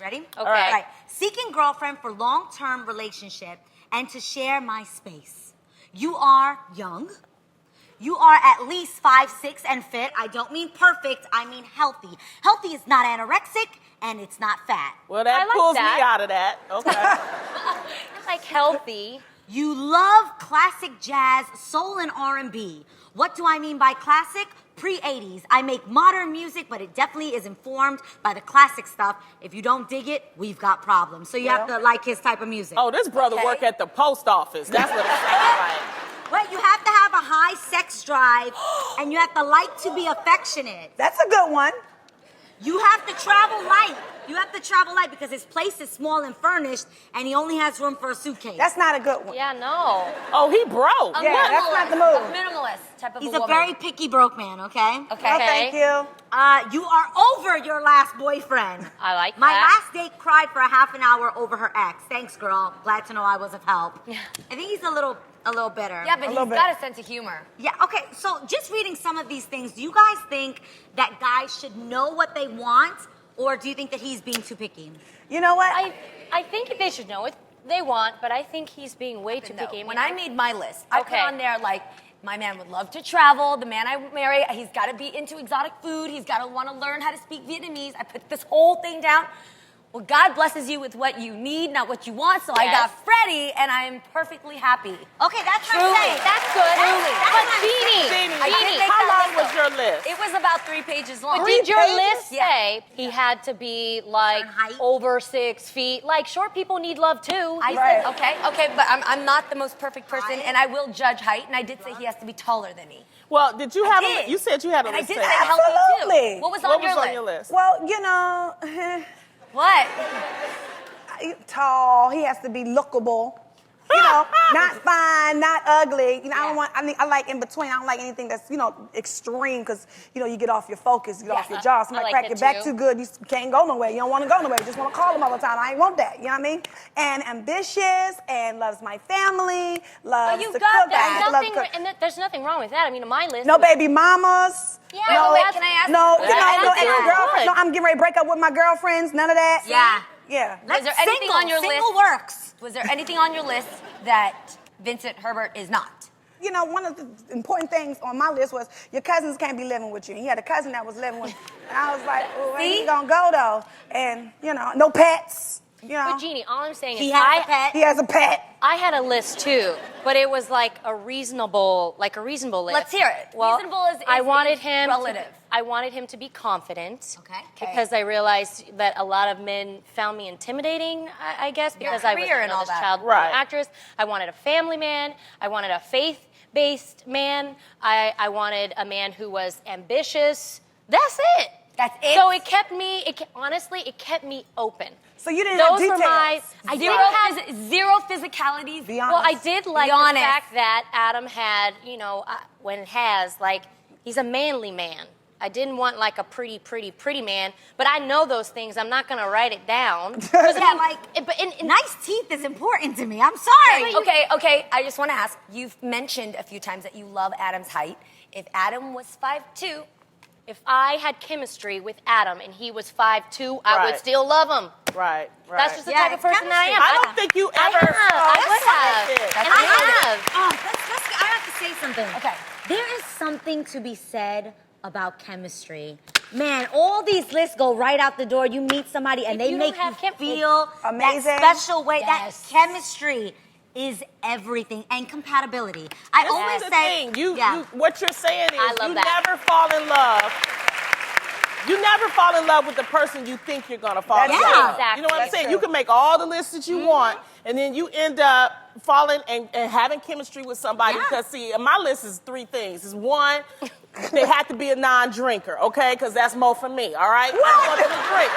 Ready? Okay. All right. Seeking girlfriend for long-term relationship and to share my space. You are young. You are at least 5'6" and fit. I don't mean perfect, I mean healthy. Healthy is not anorexic and it's not fat. Well, that like pulls that. me out of that. Okay. I like healthy. You love classic jazz, soul, and R&B. What do I mean by classic? Pre-80s. I make modern music, but it definitely is informed by the classic stuff. If you don't dig it, we've got problems. So you have to like his type of music. Oh, this brother work at the post office. That's what it sounds like. Wait, you have to have a high sex drive, and you have to like to be affectionate. That's a good one. You have to travel light. You have to travel light because his place is small and furnished, and he only has room for a suitcase. That's not a good one. Yeah, no. Oh, he broke. Yeah, that's not the move. A minimalist type of He's a a woman. very picky broke man, okay? Okay. No, thank you. You are over your last boyfriend. I like My that. last date cried for a half an hour over her ex. Thanks, girl. Glad to know I was of help. I think he's a little bitter. Yeah, but he's little bit. got a sense of humor. Yeah, okay, so just reading some of these things, do you guys think that guys should know what they want, or do you think that he's being too picky? You know what? I think they should know what they want, but I think he's being way too No, picky. when I made my list, I put Okay. on there like, my man would love to travel. The man I marry, he's got to be into exotic food. He's got to want to learn how to speak Vietnamese. I put this whole thing down. Well, God blesses you with what you need, not what you want. So I Yes. got Freddie, and I am perfectly happy. Okay, that's what Truly. I'm saying. That's good. Truly. But Jeannie, Jeannie, I did make how that long list, was though. your list? It was about 3 pages long. but Three did your pages? list Yeah. say he had to be like height? over 6 feet? Like short people need love too. I Right. said, okay, but I'm not the most perfect person, Height? and I will judge height, and I did say he has to be taller than me. Well, did you I have did. you said you had a And I list. did Sarah. say healthy Absolutely. too. What was What on your was list? on your list? Well, you know, What? tall. He has to be lookable. You know, not fine, not ugly. You know, I like in between. I don't like anything that's, extreme because, you get off your focus, you get off your jaw. Somebody I like crack that your back too. too good, you can't go nowhere. You don't want to go nowhere. You just want to call them all the time. I ain't want that. You know what I mean? And ambitious and loves my family, loves you to got cook. that. I love Nothing, to cook. and there's nothing wrong with that. I mean, on my list. No was- baby mamas. Yeah, no, wait, can I ask- No, That's no good. ex-girlfriend. No, I'm getting ready to break up with my girlfriends. None of that. Yeah. Yeah. Was there anything on your single list? works. Was there anything on your list that Vincent Herbert is not? One of the important things on my list was your cousins can't be living with you. And he had a cousin that was living with you. And I was like, oh, where See? he gonna go though? And, no pets. But Jeannie, all I'm saying He is has a pet. He has a pet. I had a list too, but it was like a reasonable list. Let's hear it. Well, Reasonable is I wanted him relative. I wanted him to be confident. Okay. Because I realized that a lot of men found me intimidating, I guess, because I was career and all this that. child Right. actress. I wanted a family man. I wanted a faith-based man. I wanted a man who was ambitious. That's it. That's it? So it kept me. Honestly, it kept me open. So you didn't Those have were details. my. I Zero, didn't have. zero physicality. Be Well, I honest. did like Be the honest. fact that Adam had, he's a manly man. I didn't want like a pretty man, but I know those things. I'm not gonna write it down. Yeah, nice teeth is important to me. I'm sorry. Okay. I just want to ask. You've mentioned a few times that you love Adam's height. If Adam was 5'2", If I had chemistry with Adam and he was 5'2", I would Right. still love him. Right. That's just the Yeah, type of person that I am. I don't think you I ever. have. I would have. That's And I have. I have to say something. Okay. There is something to be said about chemistry. Man, all these lists go right out the door. You meet somebody and If they you don't make you have feel Amazing. that special way. Yes. That chemistry is everything, and compatibility. I This always is the say, thing. What you're saying is I love you that. never fall in love. You never fall in love with the person you think you're gonna fall in That's love true. with. Exactly. You know what I'm That's saying? true. You can make all the lists that you want, and then you end up falling and having chemistry with somebody. Yeah. Because see, my list is 3 things. Is one, they have to be a non-drinker, okay? Because that's more for me. All right. I don't want them to drink.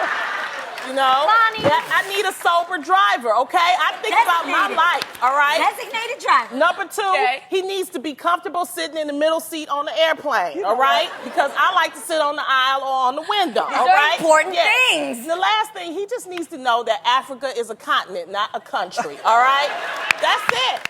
Bonnie. I need a sober driver, okay? I think about my Designated. life, all right? designated driver. Number 2, Okay. he needs to be comfortable sitting in the middle seat on the airplane, all right? Because I like to sit on the aisle or on the window, all are right? important things. The last thing, he just needs to know that Africa is a continent, not a country, all right? That's it.